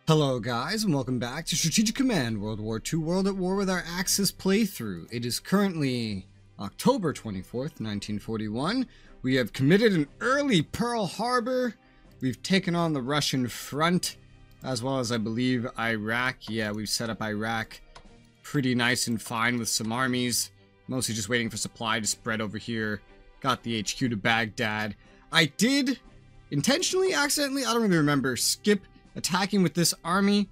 Hello guys, and welcome back to Strategic Command World War II World at War with our Axis playthrough. It is currently October 24th, 1941. We have committed an early Pearl Harbor. We've taken on the Russian front, as well as I believe Iraq. Yeah, we've set up Iraq pretty nice and fine with some armies. Mostly just waiting for supply to spread over here. Got the HQ to Baghdad. I did intentionally, accidentally, I don't really remember, skip attacking with this army.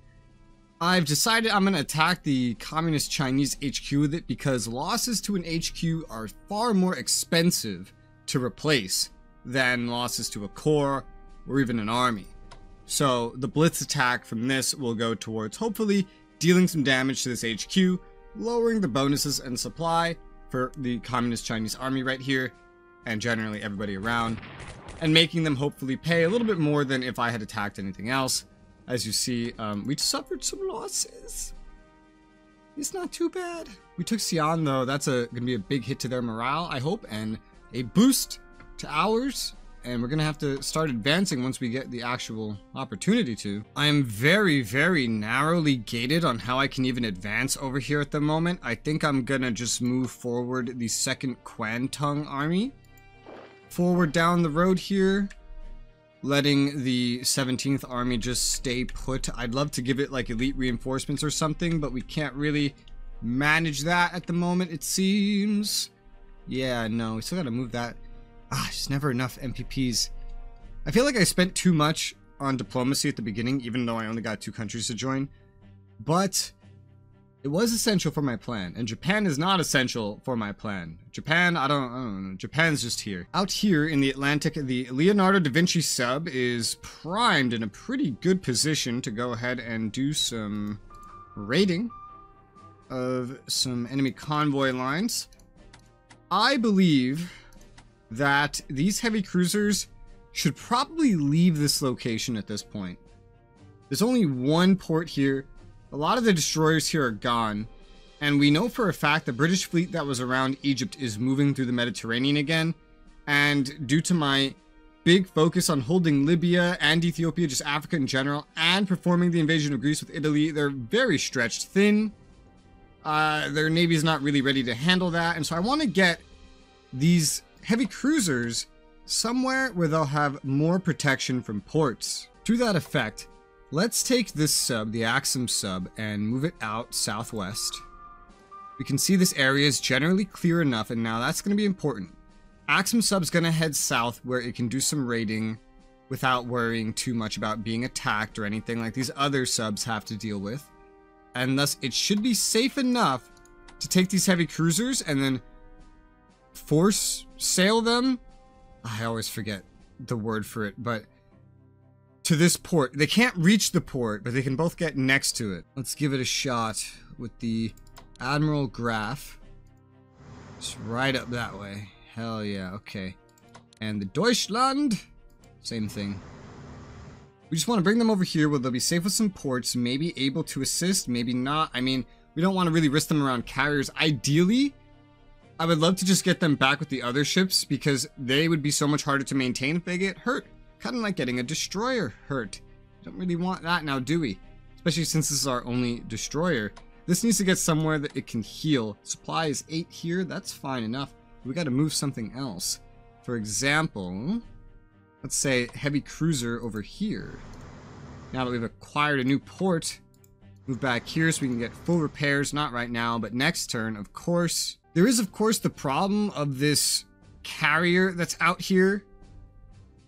I've decided I'm going to attack the Communist Chinese HQ with it because losses to an HQ are far more expensive to replace than losses to a corps or even an army. So the blitz attack from this will go towards hopefully dealing some damage to this HQ, lowering the bonuses and supply for the Communist Chinese army right here and generally everybody around, and making them hopefully pay a little bit more than if I had attacked anything else. As you see, we suffered some losses. It's not too bad. We took Xi'an though. That's gonna be a big hit to their morale, I hope, and a boost to ours. And we're gonna have to start advancing once we get the actual opportunity to. I am very, very narrowly gated on how I can even advance over here at the moment. I think I'm gonna just move forward the 2nd Kwantung Army forward down the road here, letting the 17th Army just stay put. I'd love to give it like elite reinforcements or something, but we can't really manage that at the moment, it seems. Yeah, no, we still gotta move that. Just never enough MPPs. I feel like I spent too much on diplomacy at the beginning, even though I only got 2 countries to join. But it was essential for my plan, and Japan is not essential for my plan. Japan, I don't know. Japan's just here. Out here in the Atlantic, the Leonardo da Vinci sub is primed in a pretty good position to go ahead and do some raiding of some enemy convoy lines. I believe that these heavy cruisers should probably leave this location at this point. There's only one port here. A lot of the destroyers here are gone, and we know for a fact the British fleet that was around Egypt is moving through the Mediterranean again, and due to my big focus on holding Libya and Ethiopia, just Africa in general, and performing the invasion of Greece with Italy, they're very stretched thin. Their navy is not really ready to handle that, and so I want to get these heavy cruisers somewhere where they'll have more protection from ports. To that effect, let's take this sub, the Axum sub, and move it out southwest. We can see this area is generally clear enough, and now that's going to be important. Axum sub's going to head south where it can do some raiding without worrying too much about being attacked or anything like these other subs have to deal with. And thus, it should be safe enough to take these heavy cruisers and then force sail them. I always forget the word for it, but to this port. They can't reach the port, but they can both get next to it. Let's give it a shot with the Admiral Graf. Just right up that way. Hell yeah, okay. And the Deutschland, same thing. We just want to bring them over here where they'll be safe with some ports, maybe able to assist, maybe not. I mean, we don't want to really risk them around carriers. Ideally, I would love to just get them back with the other ships because they would be so much harder to maintain if they get hurt. Kind of like getting a destroyer hurt. Don't really want that now, do we? Especially since this is our only destroyer. This needs to get somewhere that it can heal. Supply is 8 here. That's fine enough. We got to move something else. For example, let's say heavy cruiser over here. Now that we've acquired a new port, move back here so we can get full repairs. Not right now, but next turn, of course. There is, of course, the problem of this carrier that's out here.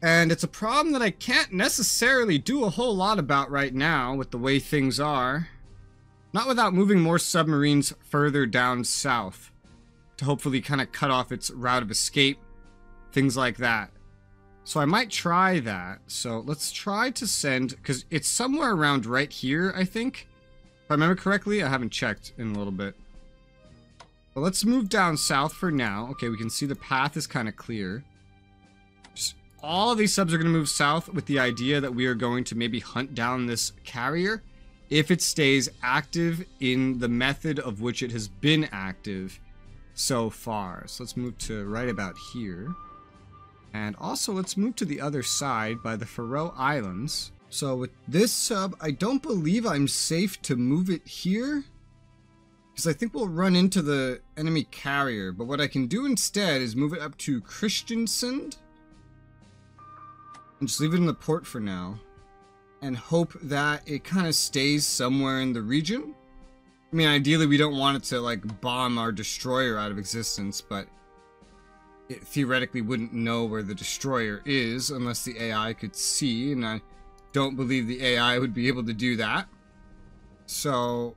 And it's a problem that I can't necessarily do a whole lot about right now with the way things are. Not without moving more submarines further down south to hopefully kind of cut off its route of escape. Things like that. So I might try that. So let's try to send, because it's somewhere around right here, I think. If I remember correctly, I haven't checked in a little bit. But let's move down south for now. Okay, we can see the path is kind of clear. All of these subs are going to move south with the idea that we are going to maybe hunt down this carrier if it stays active in the method of which it has been active so far. So let's move to right about here. And also let's move to the other side by the Faroe Islands. So with this sub, I don't believe I'm safe to move it here, because I think we'll run into the enemy carrier. But what I can do instead is move it up to Christiansand and just leave it in the port for now, and hope that it kind of stays somewhere in the region. I mean, ideally we don't want it to like bomb our destroyer out of existence, but it theoretically wouldn't know where the destroyer is unless the AI could see, and I don't believe the AI would be able to do that. So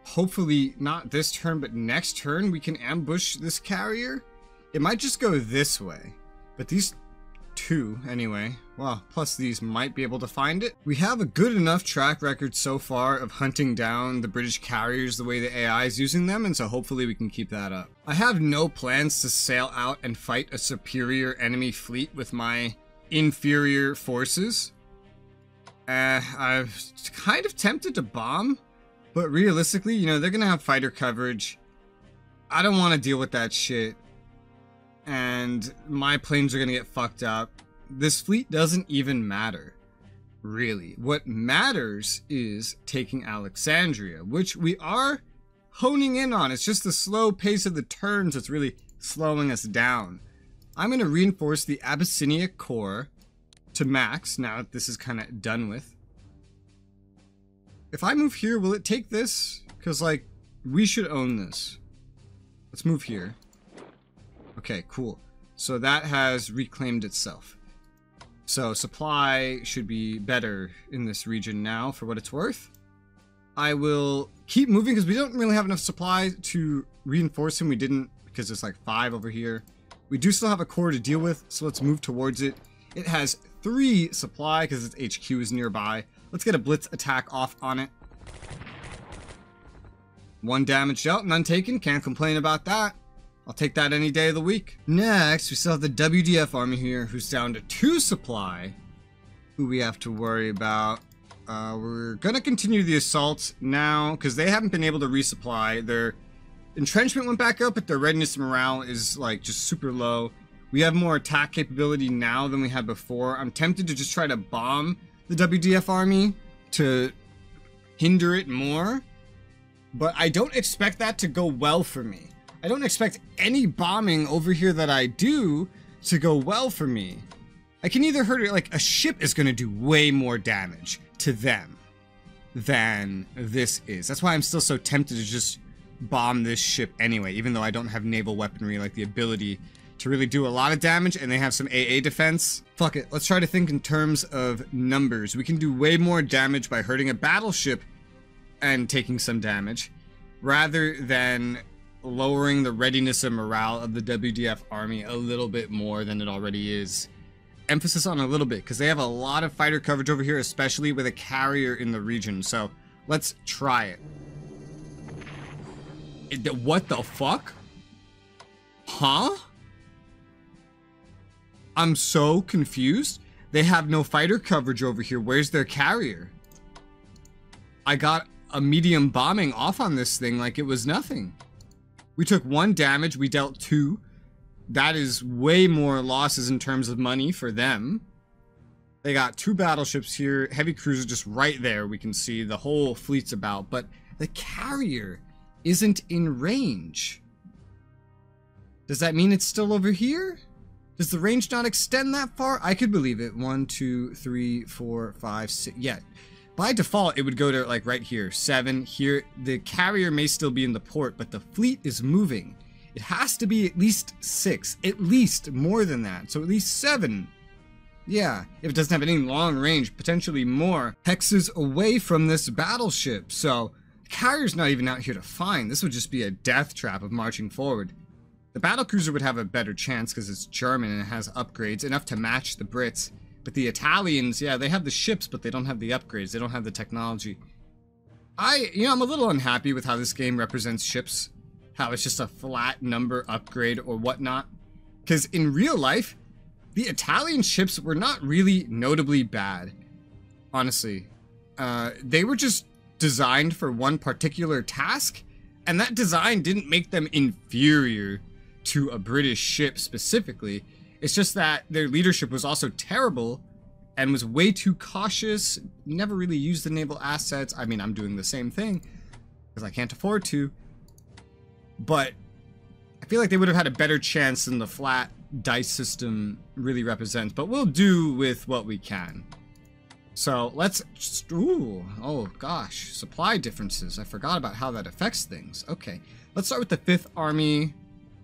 hopefully not this turn, but next turn we can ambush this carrier. It might just go this way, but these two anyway, well, plus these might be able to find it. We have a good enough track record so far of hunting down the British carriers the way the AI is using them, and so hopefully we can keep that up. I have no plans to sail out and fight a superior enemy fleet with my inferior forces. I'm kind of tempted to bomb, but realistically, you know, they're gonna have fighter coverage. I don't want to deal with that shit, and my planes are gonna get fucked up. This fleet doesn't even matter, really. What matters is taking Alexandria, which we are honing in on. It's just the slow pace of the turns that's really slowing us down. I'm gonna reinforce the Abyssinia Corps to max now that this is kind of done with. If I move here, will it take this? Because, like, we should own this. Let's move here. Okay, cool. So that has reclaimed itself. So supply should be better in this region now for what it's worth. I will keep moving because we don't really have enough supply to reinforce him. We didn't because there's like 5 over here. We do still have a core to deal with, so let's move towards it. It has 3 supply because its HQ is nearby. Let's get a blitz attack off on it. 1 damage dealt, none taken. Can't complain about that. I'll take that any day of the week. Next, we still have the WDF army here, who's down to 2 supply, who we have to worry about. We're gonna continue the assault now because they haven't been able to resupply. Their entrenchment went back up, but their readiness and morale is like just super low. We have more attack capability now than we had before. I'm tempted to just try to bomb the WDF army to hinder it more, but I don't expect that to go well for me. I don't expect any bombing over here that I do to go well for me. I can either hurt it, like a ship is going to do way more damage to them than this is. That's why I'm still so tempted to just bomb this ship anyway, even though I don't have naval weaponry, like the ability to really do a lot of damage, and they have some AA defense. Fuck it, let's try to think in terms of numbers. We can do way more damage by hurting a battleship and taking some damage, rather than lowering the readiness and morale of the WDF army a little bit more than it already is. Emphasis on a little bit, because they have a lot of fighter coverage over here, especially with a carrier in the region, so let's try it. What the fuck? Huh? I'm so confused. They have no fighter coverage over here. Where's their carrier? I got a medium bombing off on this thing like it was nothing. We took 1 damage, we dealt 2. That is way more losses in terms of money for them. They got 2 battleships here, heavy cruiser just right there. We can see the whole fleet's about, but the carrier isn't in range. Does that mean it's still over here? Does the range not extend that far? I could believe it. 1, 2, 3, 4, 5, 6. Yeah. By default, it would go to like right here. 7 here. The carrier may still be in the port, but the fleet is moving. It has to be at least 6. At least more than that. So at least 7. Yeah. If it doesn't have any long range, potentially more hexes away from this battleship. So the carrier's not even out here to find. This would just be a death trap of marching forward. The battlecruiser would have a better chance because it's German and it has upgrades, enough to match the Brits. But the Italians, yeah, they have the ships, but they don't have the upgrades. They don't have the technology. I'm a little unhappy with how this game represents ships. How it's just a flat number upgrade or whatnot. Because in real life, the Italian ships were not really notably bad. Honestly. They were just designed for one particular task, and that design didn't make them inferior to a British ship specifically. It's just that their leadership was also terrible and was way too cautious. Never really used the naval assets. I mean, I'm doing the same thing because I can't afford to. But I feel like they would have had a better chance than the flat dice system really represents. But we'll do with what we can. So let's just, ooh, oh gosh, supply differences. I forgot about how that affects things. Okay, let's start with the 5th Army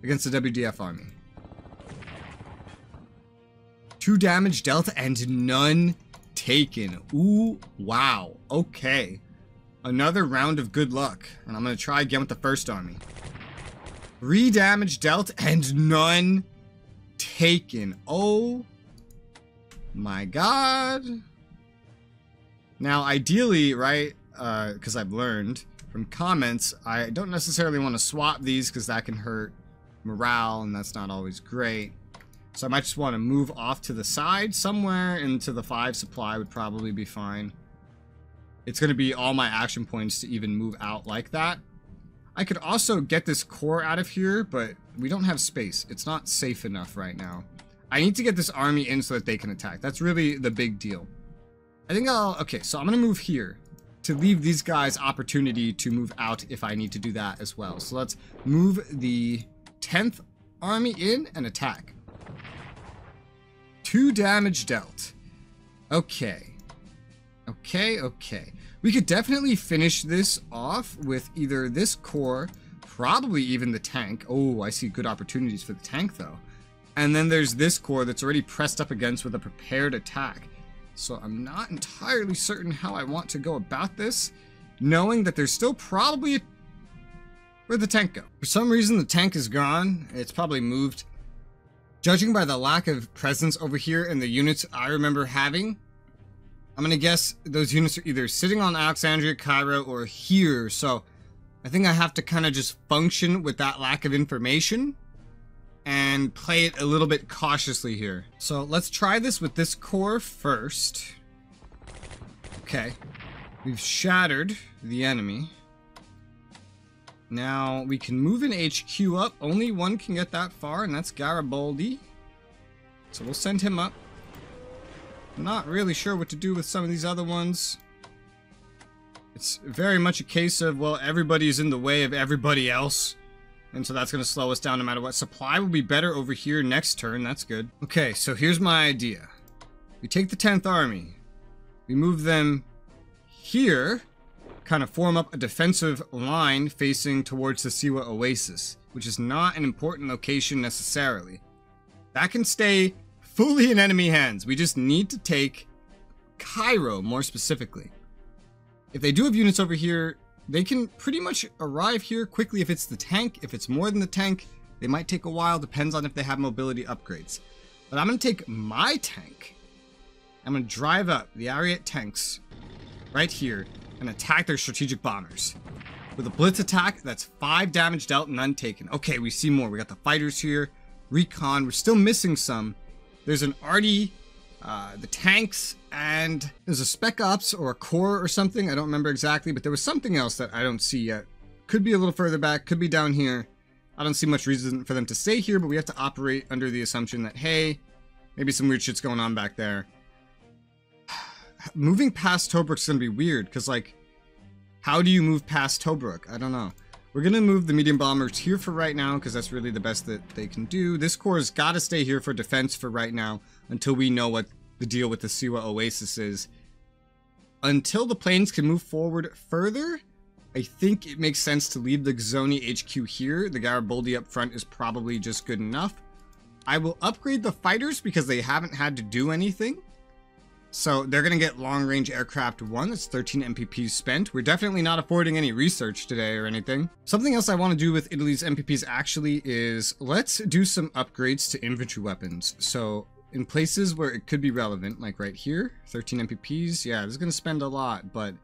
against the WDF Army. 2 damage dealt and none taken. Ooh, wow, okay. Another round of good luck. And I'm going to try again with the 1st Army. 3 damage dealt and none taken. Oh my god. Now, ideally, right, because I've learned from comments, I don't necessarily want to swap these because that can hurt morale, and that's not always great. So I might just want to move off to the side somewhere into the 5 supply would probably be fine. It's going to be all my action points to even move out like that. I could also get this core out of here, but we don't have space. It's not safe enough right now. I need to get this army in so that they can attack. That's really the big deal. I think okay, so I'm going to move here to leave these guys opportunity to move out if I need to do that as well. So let's move the 10th Army in and attack. 2 damage dealt. Okay. Okay. We could definitely finish this off with either this core, probably even the tank. Oh, I see good opportunities for the tank though. And then there's this core that's already pressed up against with a prepared attack. So I'm not entirely certain how I want to go about this, knowing that there's still probably... Where'd the tank go? For some reason, the tank is gone. It's probably moved. Judging by the lack of presence over here and the units I remember having, I'm going to guess those units are either sitting on Alexandria, Cairo, or here. So I think I have to kind of just function with that lack of information and play it a little bit cautiously here. So let's try this with this core first. Okay. We've shattered the enemy. Now we can move an HQ up. Only one can get that far, and that's Garibaldi. So we'll send him up. I'm not really sure what to do with some of these other ones. It's very much a case of, well, everybody's in the way of everybody else. And so that's going to slow us down no matter what. Supply will be better over here next turn. That's good. Okay, so here's my idea. We take the 10th Army. We move them here. Kind of form up a defensive line facing towards the Siwa Oasis, which is not an important location necessarily. That can stay fully in enemy hands. We just need to take Cairo more specifically. If they do have units over here, they can pretty much arrive here quickly if it's the tank. If it's more than the tank, they might take a while. Depends on if they have mobility upgrades. But I'm going to take my tank. I'm going to drive up the Ariete tanks right here and attack their strategic bombers. With a blitz attack, that's 5 damage dealt, none taken. Okay, we see more. We got the fighters here. Recon. We're still missing some. There's an arty, the tanks, and there's a spec ops or a core or something. I don't remember exactly, but there was something else that I don't see yet. Could be a little further back, could be down here. I don't see much reason for them to stay here, but we have to operate under the assumption that, hey, maybe some weird shit's going on back there. Moving past Tobruk's gonna be weird, because, like, how do you move past Tobruk? I don't know. We're gonna move the medium bombers here for right now, because that's really the best that they can do. This core's gotta stay here for defense for right now, until we know what the deal with the Siwa Oasis is. Until the planes can move forward further, I think it makes sense to leave the Gzoni HQ here. The Garibaldi up front is probably just good enough. I will upgrade the fighters because they haven't had to do anything. So they're going to get long-range aircraft 1. That's 13 MPPs spent. We're definitely not affording any research today or anything. Something else I want to do with Italy's MPPs actually is let's do some upgrades to infantry weapons. So in places where it could be relevant, like right here, 13 MPPs. Yeah, this is going to spend a lot, but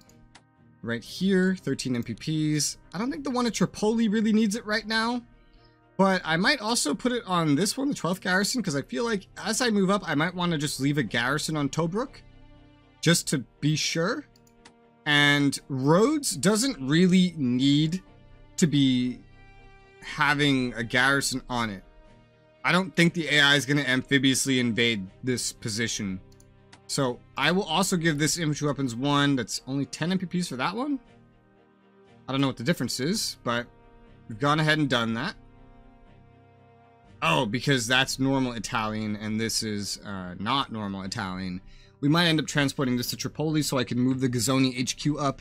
right here, 13 MPPs. I don't think the one at Tripoli really needs it right now. But I might also put it on this one, the 12th garrison, because I feel like as I move up, I might want to just leave a garrison on Tobruk, just to be sure. And Rhodes doesn't really need to be having a garrison on it. I don't think the AI is going to amphibiously invade this position. So I will also give this infantry weapons one that's only 10 MPPs for that one. I don't know what the difference is, but we've gone ahead and done that. Oh, because that's normal Italian and this is not normal Italian. We might end up transporting this to Tripoli so I can move the Gazoni HQ up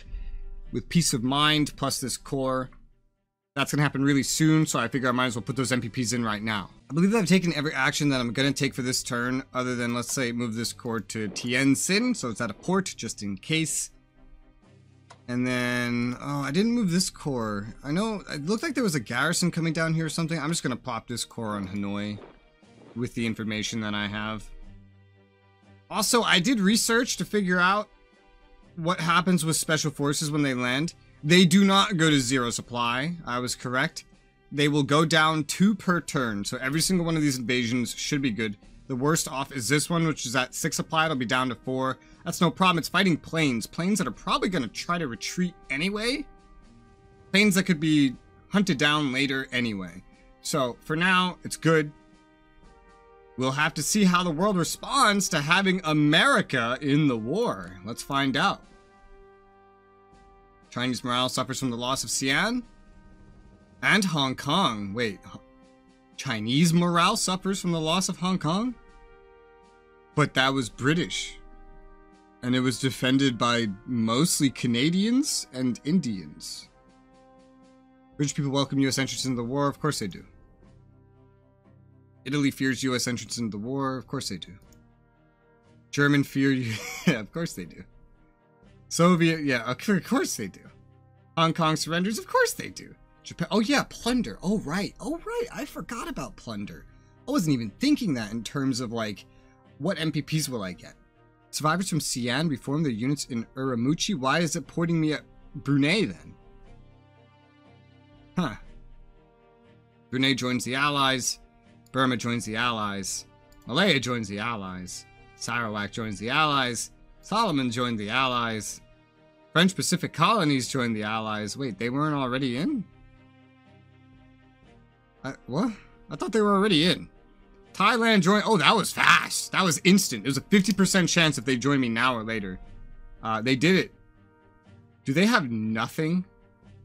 with peace of mind plus this core. That's going to happen really soon, so I figure I might as well put those MPPs in right now. I believe that I've taken every action that I'm going to take for this turn, other than, let's say, move this core to Tientsin, so it's at a port, just in case. And then, oh, I didn't move this core. I know, it looked like there was a garrison coming down here or something. I'm just going to plop this core on Hanoi with the information that I have. Also, I did research to figure out what happens with special forces when they land. They do not go to zero supply. I was correct. They will go down 2 per turn. So every single one of these invasions should be good. The worst off is this one, which is at 6 supply. It'll be down to 4. That's no problem. It's fighting planes. Planes that are probably going to try to retreat anyway. Planes that could be hunted down later anyway. So for now, it's good. We'll have to see how the world responds to having America in the war. Let's find out. Chinese morale suffers from the loss of Xi'an and Hong Kong. Wait, Chinese morale suffers from the loss of Hong Kong? But that was British. And it was defended by mostly Canadians and Indians. British people welcome US entrance into the war. Of course they do. Italy fears US entrance into the war. Of course they do. German fear you. Yeah, of course they do. Soviet, yeah, of course they do. Hong Kong surrenders, of course they do. Japan, oh yeah, plunder. Oh right, I forgot about plunder. I wasn't even thinking that in terms of like, what MPPs will I get? Survivors from Xi'an reform their units in Uramuchi. Why is it pointing me at Brunei then? Huh. Brunei joins the Allies. Burma joins the Allies. Malaya joins the Allies. Sarawak joins the Allies. Solomon joined the Allies. French Pacific colonies joined the Allies. Wait, they weren't already in? What? I thought they were already in. Thailand joined. Oh, that was fast. That was instant. There's a 50% chance if they join me now or later. They did it. Do they have nothing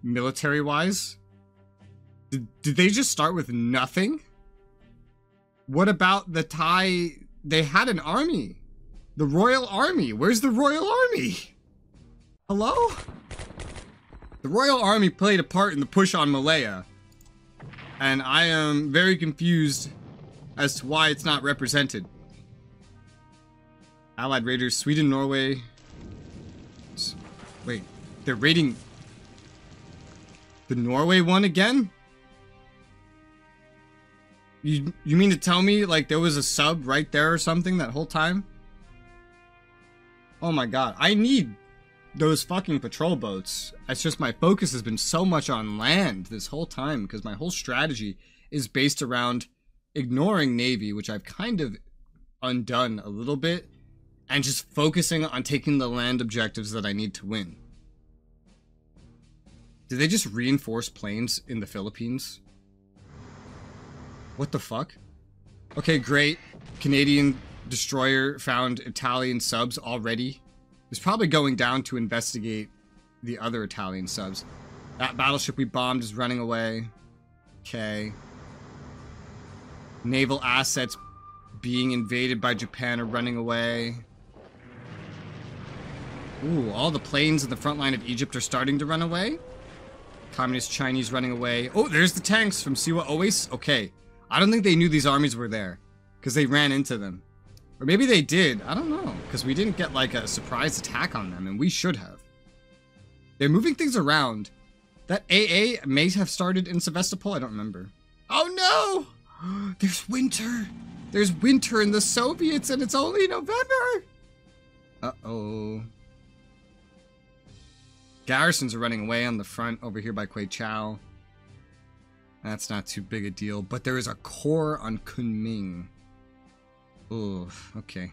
military-wise? Did they just start with nothing? What about the Thai? They had an army. The Royal Army. Where's the Royal Army? Hello? The Royal Army played a part in the push on Malaya. And I am very confused as to why it's not represented. Allied raiders, Sweden, Norway. Wait, they're raiding the Norway one again? You mean to tell me like there was a sub right there or something that whole time? Oh my god, I need those fucking patrol boats. It's just my focus has been so much on land this whole time because my whole strategy is based around ignoring Navy, which I've kind of undone a little bit, and just focusing on taking the land objectives that I need to win. Did they just reinforce planes in the Philippines? What the fuck? Okay, great. Canadian destroyer found Italian subs already. It's probably going down to investigate the other Italian subs. That battleship we bombed is running away. Okay. Naval assets being invaded by Japan are running away. Ooh, all the planes in the front line of Egypt are starting to run away. Communist Chinese running away. Oh, there's the tanks from Siwa Oasis. Okay. I don't think they knew these armies were there because they ran into them. Or maybe they did. I don't know. Because we didn't get like a surprise attack on them, and we should have. They're moving things around. That AA may have started in Sevastopol. I don't remember. Oh no! There's winter. There's winter in the Soviets, and it's only November. Uh-oh. Garrisons are running away on the front over here by Kweichow. That's not too big a deal, but there is a core on Kunming. Oh, okay.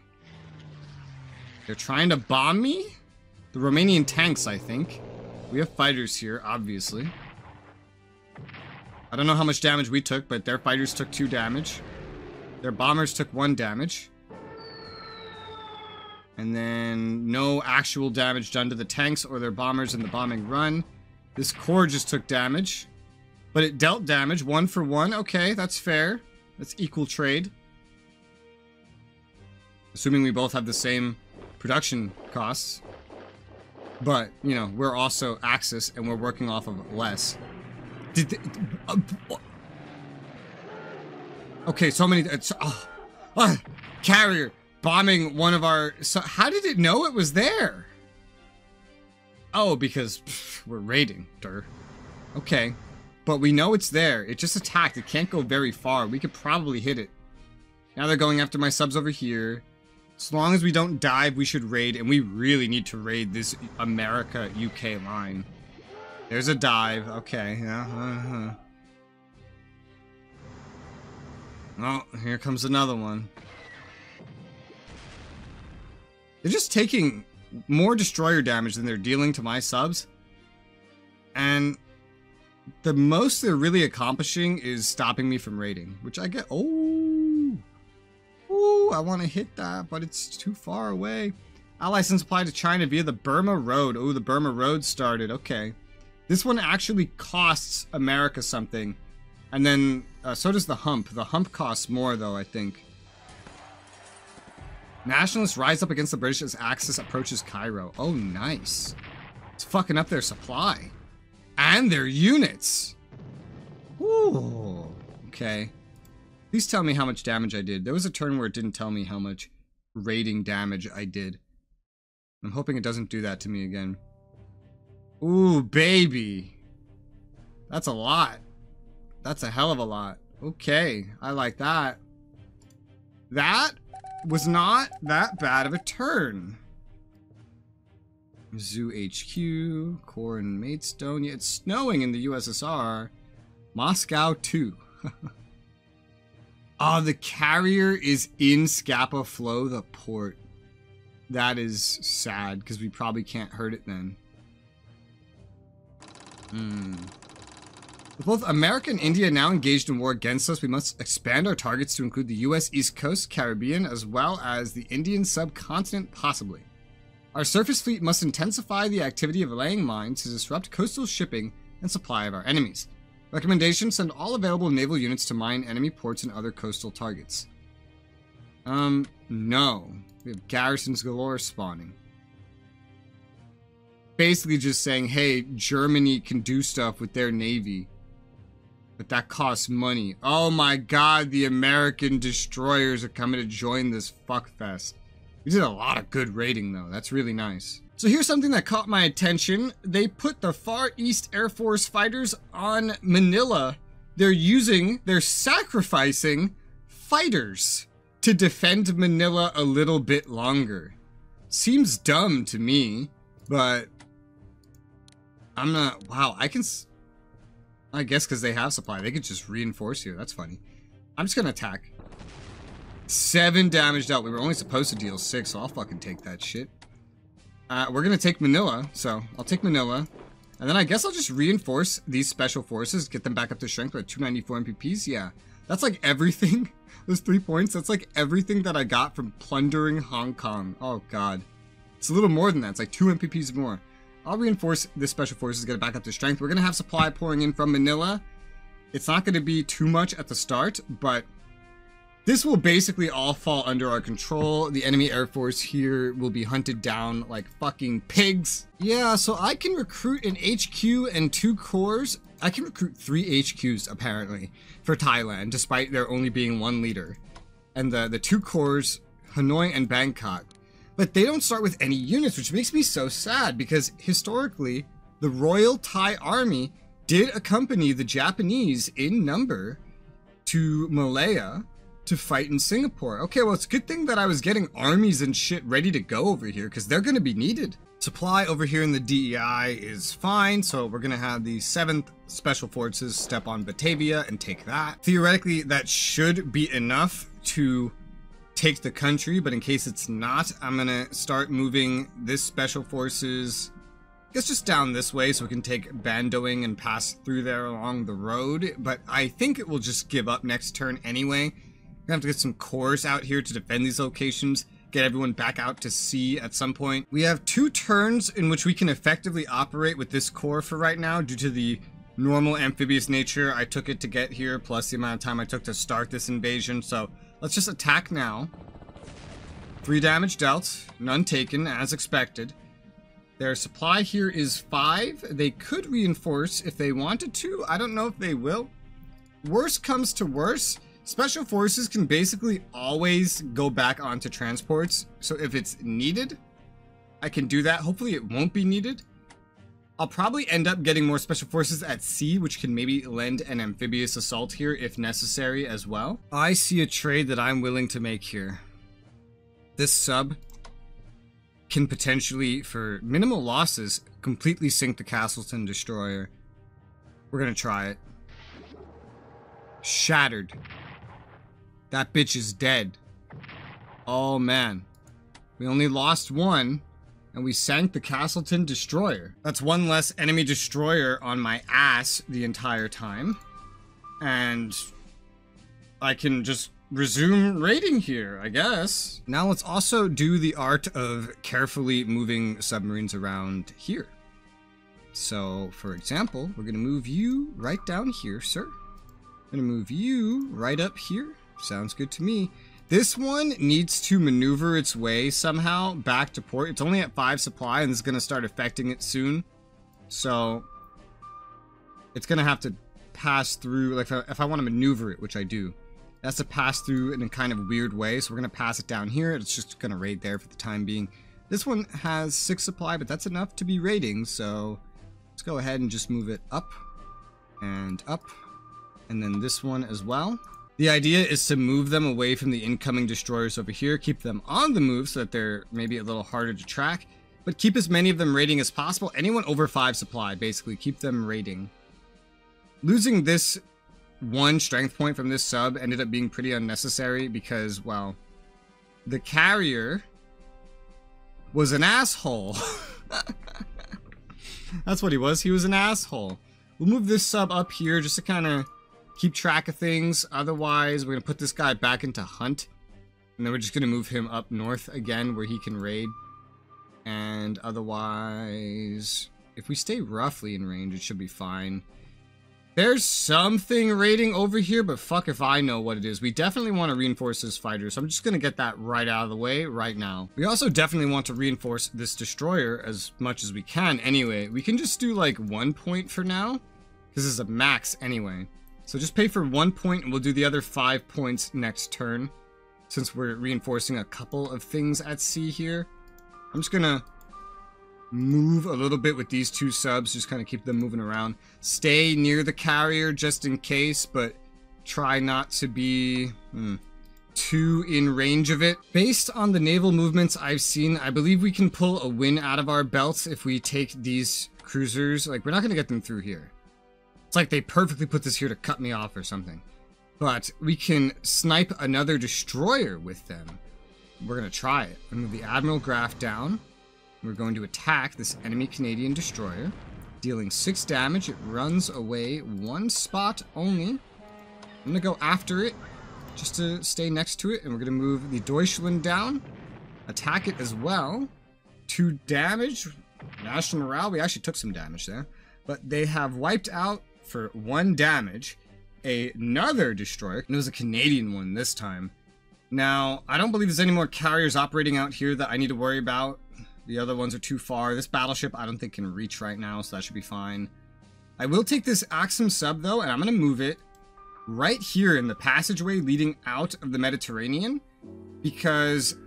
They're trying to bomb me? The Romanian tanks, I think. We have fighters here, obviously. I don't know how much damage we took, but their fighters took 2 damage. Their bombers took 1 damage. And then no actual damage done to the tanks or their bombers in the bombing run. This core just took damage. But it dealt damage 1 for 1. Okay, that's fair. That's equal trade. Assuming we both have the same production costs. But, you know, we're also Axis and we're working off of less. Okay, so many... carrier bombing one of our... So how did it know it was there? Oh, because we're raiding. Okay. But we know it's there. It just attacked. It can't go very far. We could probably hit it. Now they're going after my subs over here. As long as we don't dive, we should raid. And we really need to raid this America-UK line. There's a dive. Okay. Yeah. Oh, here comes another one. They're just taking more destroyer damage than they're dealing to my subs. And the most they're really accomplishing is stopping me from raiding, which I get. Oh, I want to hit that, but it's too far away. Allies send supply to China via the Burma Road. Oh, the Burma Road started. Okay. This one actually costs America something. And then, so does the Hump. The Hump costs more, though, I think. Nationalists rise up against the British as Axis approaches Cairo. Oh, nice. It's fucking up their supply. And their units. Ooh. Okay. Please tell me how much damage I did. There was a turn where it didn't tell me how much raiding damage I did. I'm hoping it doesn't do that to me again. Ooh, baby. That's a lot. That's a hell of a lot. Okay, I like that. That was not that bad of a turn. Zoo HQ, Core and Maidstone. Yeah, it's snowing in the USSR. Moscow 2. Oh, the carrier is in Scapa Flow, the port. That is sad, because we probably can't hurt it then. With both America and India now engaged in war against us, we must expand our targets to include the US East Coast, Caribbean, as well as the Indian subcontinent, possibly. Our surface fleet must intensify the activity of laying mines to disrupt coastal shipping and supply of our enemies. Recommendation: send all available naval units to mine enemy ports and other coastal targets. No. We have garrisons galore spawning. Basically just saying, hey, Germany can do stuff with their navy. But that costs money. Oh my god, the American destroyers are coming to join this fuckfest. We did a lot of good raiding though. That's really nice. So here's something that caught my attention. They put the Far East Air Force fighters on Manila. They're sacrificing fighters to defend Manila a little bit longer. Seems dumb to me, but I'm not. Wow, I guess because they have supply, they could just reinforce here. That's funny. I'm just gonna attack. 7 damage dealt. We were only supposed to deal 6, so I'll fucking take that shit. We're gonna take Manila, so I'll take Manila. And then I guess I'll just reinforce these special forces, get them back up to strength with 294 MPPs. Yeah, that's like everything. Those 3 points, that's like everything that I got from plundering Hong Kong. Oh god. It's a little more than that. It's like 2 MPPs more. I'll reinforce the special forces, get it back up to strength. We're gonna have supply pouring in from Manila. It's not gonna be too much at the start, but this will basically all fall under our control. The enemy air force here will be hunted down like fucking pigs. Yeah, so I can recruit an HQ and 2 cores. I can recruit 3 HQs apparently for Thailand, despite there only being 1 leader. And the 2 cores, Hanoi and Bangkok. But they don't start with any units, which makes me so sad because historically, the Royal Thai Army did accompany the Japanese in number to Malaya to fight in Singapore. Okay, well, it's a good thing that I was getting armies and shit ready to go over here because they're going to be needed. Supply over here in the DEI is fine, so we're going to have the 7th Special Forces step on Batavia and take that. Theoretically, that should be enough to take the country, but in case it's not, I'm going to start moving this Special Forces, I guess just down this way so we can take Bandoing and pass through there along the road, but I think it will just give up next turn anyway. We're gonna have to get some cores out here to defend these locations, get everyone back out to sea at some point. We have 2 turns in which we can effectively operate with this core for right now due to the normal amphibious nature I took it to get here, plus the amount of time I took to start this invasion. So let's just attack now. 3 damage dealt, none taken as expected. Their supply here is 5. They could reinforce if they wanted to. I don't know if they will. Worst comes to worst, special forces can basically always go back onto transports. So if it's needed, I can do that. Hopefully it won't be needed. I'll probably end up getting more special forces at sea, which can maybe lend an amphibious assault here if necessary as well. I see a trade that I'm willing to make here. This sub can potentially, for minimal losses, completely sink the Castleton destroyer. We're gonna try it. Shattered. That bitch is dead. Oh man. We only lost 1, and we sank the Castleton destroyer. That's 1 less enemy destroyer on my ass the entire time. And I can just resume raiding here, I guess. Now let's also do the art of carefully moving submarines around here. So, for example, we're gonna move you right down here, sir. I'm gonna move you right up here. Sounds good to me. This one needs to maneuver its way somehow back to port. It's only at 5 supply, and this is gonna start affecting it soon. So, it's gonna have to pass through, like if I want to maneuver it, which I do. That's to pass through in a kind of weird way, so we're going to pass it down here. It's just going to raid there for the time being. This one has 6 supply, but that's enough to be raiding, so let's go ahead and just move it up, and then this one as well. The idea is to move them away from the incoming destroyers over here, keep them on the move so that they're maybe a little harder to track, but keep as many of them raiding as possible. Anyone over 5 supply, basically, keep them raiding. Losing this 1 strength point from this sub ended up being pretty unnecessary because, well, the carrier was an asshole. That's what he was. He was an asshole. We'll move this sub up here just to kind of keep track of things. Otherwise, we're going to put this guy back into hunt. And then we're just going to move him up north again where he can raid. And otherwise, if we stay roughly in range, it should be fine. There's something raiding over here, but fuck if I know what it is. We definitely want to reinforce this fighter, so I'm just going to get that right out of the way right now. We also definitely want to reinforce this destroyer as much as we can anyway. We can just do like 1 point for now, because this is a max anyway. So just pay for 1 point, and we'll do the other 5 points next turn, since we're reinforcing a couple of things at sea here. I'm just going to move a little bit with these 2 subs, just kind of keep them moving around. Stay near the carrier just in case, but try not to be too in range of it. Based on the naval movements I've seen, I believe we can pull a win out of our belts if we take these cruisers. Like, we're not going to get them through here. It's like they perfectly put this here to cut me off or something. But we can snipe another destroyer with them. We're going to try it. I'm going to move the Admiral Graf down. We're going to attack this enemy Canadian destroyer, dealing 6 damage. It runs away 1 spot only. I'm going to go after it just to stay next to it, and we're going to move the Deutschland down, attack it as well. 2 damage. National morale, we actually took some damage there, but they have wiped out for 1 damage another destroyer, and it was a Canadian one this time. Now, I don't believe there's any more carriers operating out here that I need to worry about. The other ones are too far. This battleship I don't think can reach right now, so that should be fine. I will take this Axum sub though, and I'm going to move it right here in the passageway leading out of the Mediterranean, because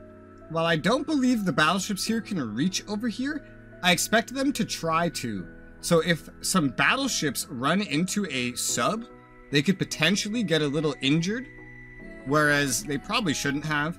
while I don't believe the battleships here can reach over here, I expect them to try to. So if some battleships run into a sub, they could potentially get a little injured, whereas they probably shouldn't have.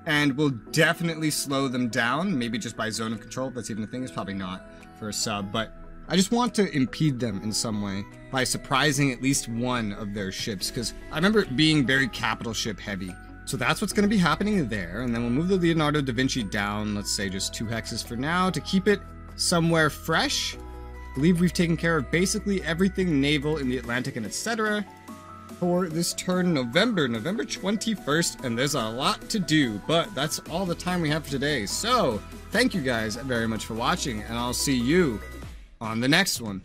And will definitely slow them down, maybe just by zone of control, if that's even a thing. It's probably not for a sub, but I just want to impede them in some way by surprising at least 1 of their ships, because I remember it being very capital ship heavy. So that's what's going to be happening there, and then we'll move the Leonardo da Vinci down, let's say just 2 hexes for now, to keep it somewhere fresh. I believe we've taken care of basically everything naval in the Atlantic and etc. for this turn, November 21st, and there's a lot to do, but that's all the time we have for today. So, thank you guys very much for watching, and I'll see you on the next one.